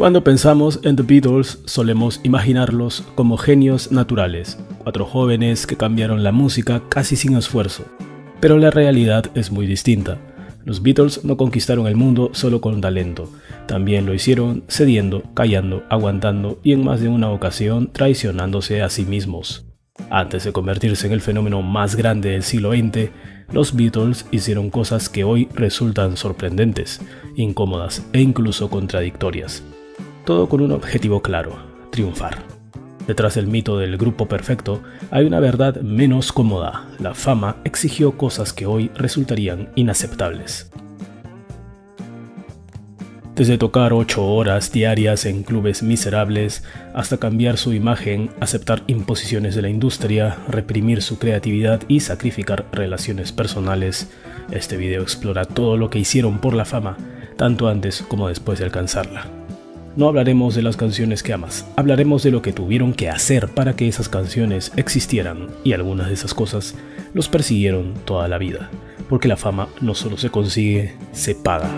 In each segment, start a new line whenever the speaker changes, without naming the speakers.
Cuando pensamos en The Beatles, solemos imaginarlos como genios naturales, 4 jóvenes que cambiaron la música casi sin esfuerzo. Pero la realidad es muy distinta. Los Beatles no conquistaron el mundo solo con talento, también lo hicieron cediendo, callando, aguantando y en más de una ocasión traicionándose a sí mismos. Antes de convertirse en el fenómeno más grande del siglo XX, los Beatles hicieron cosas que hoy resultan sorprendentes, incómodas e incluso contradictorias. Todo con un objetivo claro: triunfar. Detrás del mito del grupo perfecto hay una verdad menos cómoda: la fama exigió cosas que hoy resultarían inaceptables. Desde tocar 8 horas diarias en clubes miserables, hasta cambiar su imagen, aceptar imposiciones de la industria, reprimir su creatividad y sacrificar relaciones personales, este video explora todo lo que hicieron por la fama, tanto antes como después de alcanzarla. No hablaremos de las canciones que amas, hablaremos de lo que tuvieron que hacer para que esas canciones existieran, y algunas de esas cosas los persiguieron toda la vida, porque la fama no solo se consigue, se paga.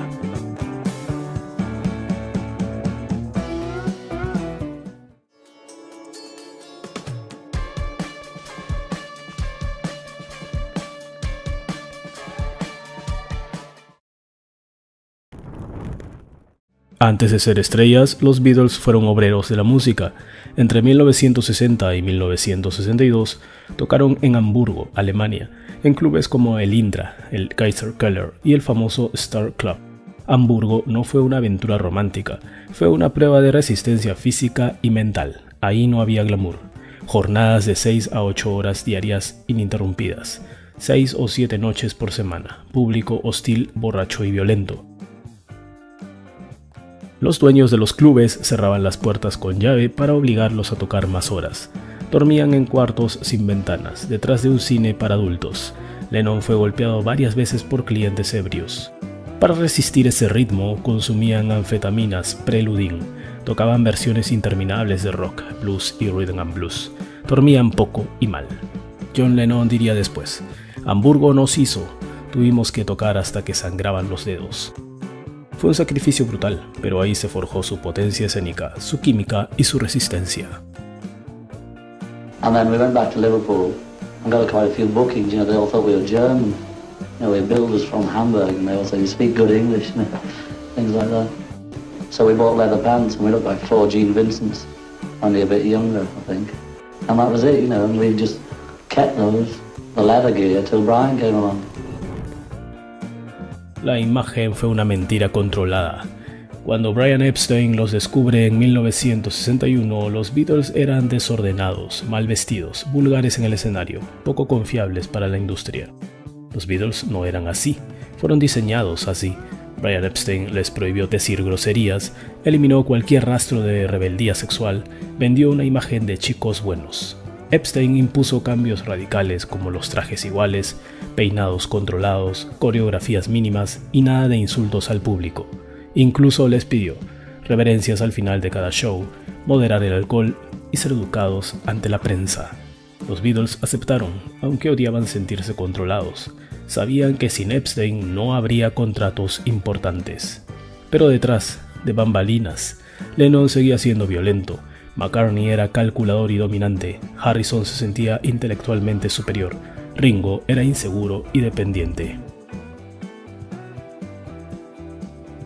Antes de ser estrellas, los Beatles fueron obreros de la música. Entre 1960 y 1962 tocaron en Hamburgo, Alemania, en clubes como el Indra, el Kaiser Keller y el famoso Star Club. Hamburgo no fue una aventura romántica, fue una prueba de resistencia física y mental. Ahí no había glamour. Jornadas de 6 a 8 horas diarias ininterrumpidas, 6 o 7 noches por semana, público hostil, borracho y violento. Los dueños de los clubes cerraban las puertas con llave para obligarlos a tocar más horas. Dormían en cuartos sin ventanas, detrás de un cine para adultos. Lennon fue golpeado varias veces por clientes ebrios. Para resistir ese ritmo, consumían anfetaminas, Preludin, tocaban versiones interminables de rock, blues y rhythm and blues. Dormían poco y mal. John Lennon diría después: Hamburgo nos hizo, tuvimos que tocar hasta que sangraban los dedos. Fue un sacrificio brutal, pero ahí se forjó su potencia escénica, su química y su resistencia.
And then we went back to Liverpool and got quite a few bookings. You know, they all thought we were German. You know, we had builders from Hamburg and they all said, you speak good English, and things like that. So we bought leather pants and we looked like 4 Gene Vincents, only a bit younger, I think. And that was it, you know, and we just kept the leather gear till Brian came along.
La imagen fue una mentira controlada. Cuando Brian Epstein los descubre en 1961, los Beatles eran desordenados, mal vestidos, vulgares en el escenario, poco confiables para la industria. Los Beatles no eran así, fueron diseñados así. Brian Epstein les prohibió decir groserías, eliminó cualquier rastro de rebeldía sexual, vendió una imagen de chicos buenos. Epstein impuso cambios radicales como los trajes iguales, peinados controlados, coreografías mínimas y nada de insultos al público. Incluso les pidió reverencias al final de cada show, moderar el alcohol y ser educados ante la prensa. Los Beatles aceptaron, aunque odiaban sentirse controlados. Sabían que sin Epstein no habría contratos importantes. Pero detrás de bambalinas, Lennon seguía siendo violento. McCartney era calculador y dominante, Harrison se sentía intelectualmente superior, Ringo era inseguro y dependiente.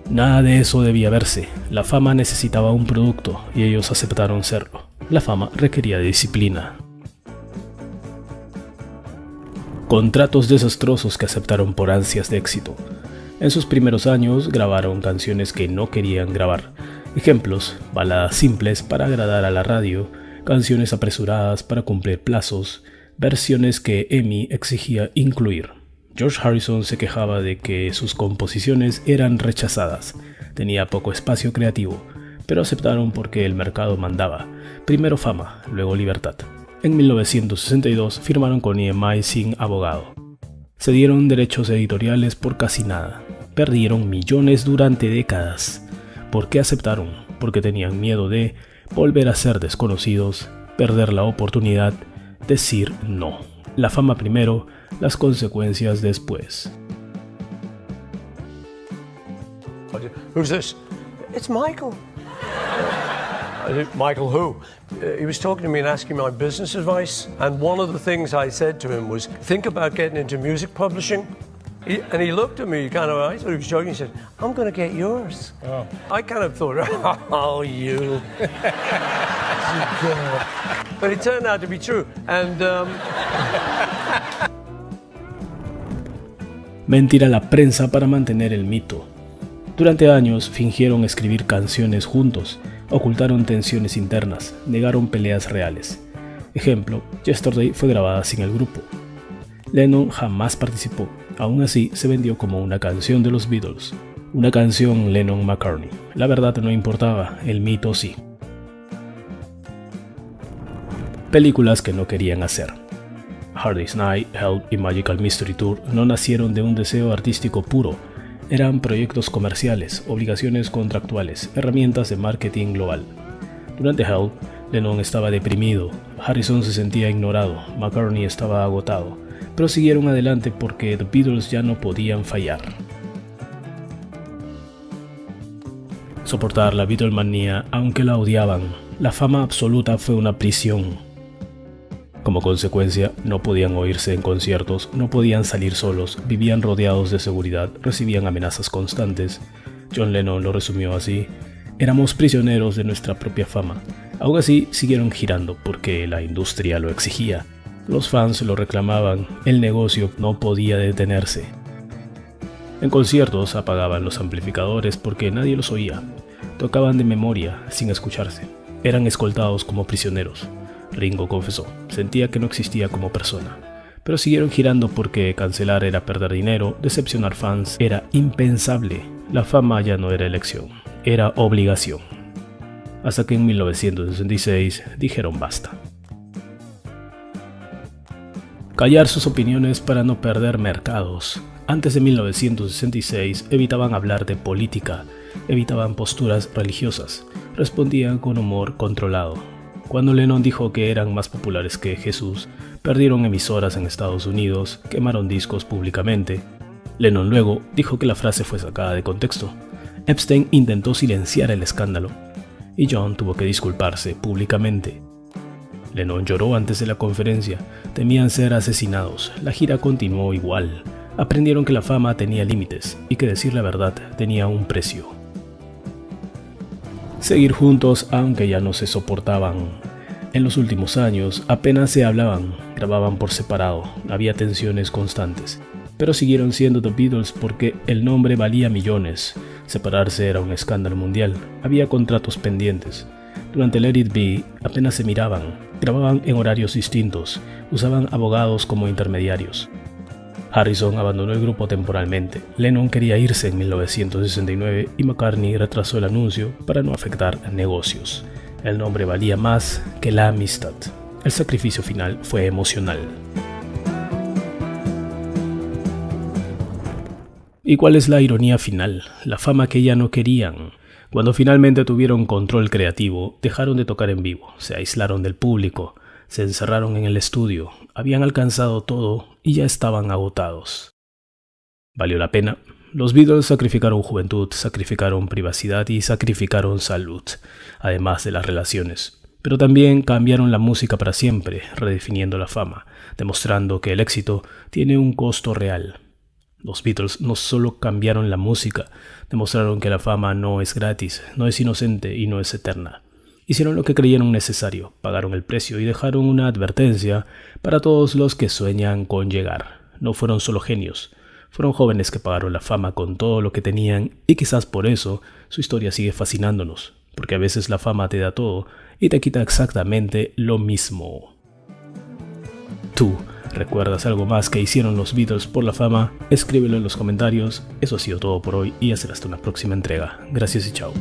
Nada de eso debía verse, la fama necesitaba un producto y ellos aceptaron serlo. La fama requería de disciplina. Contratos desastrosos que aceptaron por ansias de éxito. En sus primeros años grabaron canciones que no querían grabar. Ejemplos: baladas simples para agradar a la radio, canciones apresuradas para cumplir plazos, versiones que EMI exigía incluir. George Harrison se quejaba de que sus composiciones eran rechazadas, tenía poco espacio creativo, pero aceptaron porque el mercado mandaba. Primero fama, luego libertad. En 1962 firmaron con EMI sin abogado. Cedieron derechos editoriales por casi nada, perdieron millones durante décadas. ¿Por qué aceptaron? Porque tenían miedo de volver a ser desconocidos, perder la oportunidad, decir no. La fama primero, las consecuencias después.
Who's this? It's Michael. Michael who? He was talking to me and asking my business advice. And one of the things I said to him was, think about getting into music publishing. And he looked at me kind of, I thought he was joking. He said, I'm going to get yours. Oh. I kind of thought, oh, you. But it turned out to be true. And...
Mentira la prensa para mantener el mito. Durante años fingieron escribir canciones juntos, ocultaron tensiones internas, negaron peleas reales. Ejemplo, Yesterday fue grabada sin el grupo. Lennon jamás participó, aún así se vendió como una canción de los Beatles. Una canción Lennon-McCartney. La verdad no importaba, el mito sí. Películas que no querían hacer. Hard Day's Night, Help y Magical Mystery Tour no nacieron de un deseo artístico puro. Eran proyectos comerciales, obligaciones contractuales, herramientas de marketing global. Durante Help, Lennon estaba deprimido, Harrison se sentía ignorado, McCartney estaba agotado, pero siguieron adelante porque The Beatles ya no podían fallar. Soportar la Beatlemanía aunque la odiaban, la fama absoluta fue una prisión. Como consecuencia, no podían oírse en conciertos, no podían salir solos, vivían rodeados de seguridad, recibían amenazas constantes. John Lennon lo resumió así: éramos prisioneros de nuestra propia fama. Aún así, siguieron girando porque la industria lo exigía. Los fans lo reclamaban, el negocio no podía detenerse. En conciertos apagaban los amplificadores porque nadie los oía. Tocaban de memoria, sin escucharse. Eran escoltados como prisioneros. Ringo confesó, sentía que no existía como persona, pero siguieron girando porque cancelar era perder dinero, decepcionar fans era impensable, la fama ya no era elección, era obligación. Hasta que en 1966 dijeron basta. Callar sus opiniones para no perder mercados. Antes de 1966 evitaban hablar de política, evitaban posturas religiosas, respondían con humor controlado. Cuando Lennon dijo que eran más populares que Jesús, perdieron emisoras en Estados Unidos, quemaron discos públicamente. Lennon luego dijo que la frase fue sacada de contexto. Epstein intentó silenciar el escándalo y John tuvo que disculparse públicamente. Lennon lloró antes de la conferencia, temían ser asesinados, la gira continuó igual. Aprendieron que la fama tenía límites y que decir la verdad tenía un precio. Seguir juntos aunque ya no se soportaban. En los últimos años apenas se hablaban, grababan por separado, había tensiones constantes. Pero siguieron siendo The Beatles porque el nombre valía millones. Separarse era un escándalo mundial, había contratos pendientes. Durante Let It Be apenas se miraban, grababan en horarios distintos, usaban abogados como intermediarios. Harrison abandonó el grupo temporalmente. Lennon quería irse en 1969 y McCartney retrasó el anuncio para no afectar negocios. El nombre valía más que la amistad. El sacrificio final fue emocional. ¿Y cuál es la ironía final? La fama que ya no querían. Cuando finalmente tuvieron control creativo, dejaron de tocar en vivo, se aislaron del público, se encerraron en el estudio, habían alcanzado todo y ya estaban agotados. ¿Valió la pena? Los Beatles sacrificaron juventud, sacrificaron privacidad y sacrificaron salud, además de las relaciones. Pero también cambiaron la música para siempre, redefiniendo la fama, demostrando que el éxito tiene un costo real. Los Beatles no solo cambiaron la música, demostraron que la fama no es gratis, no es inocente y no es eterna. Hicieron lo que creyeron necesario, pagaron el precio y dejaron una advertencia para todos los que sueñan con llegar. No fueron solo genios, fueron jóvenes que pagaron la fama con todo lo que tenían y quizás por eso su historia sigue fascinándonos, porque a veces la fama te da todo y te quita exactamente lo mismo. ¿Tú recuerdas algo más que hicieron los Beatles por la fama? Escríbelo en los comentarios. Eso ha sido todo por hoy y será hasta una próxima entrega. Gracias y chao.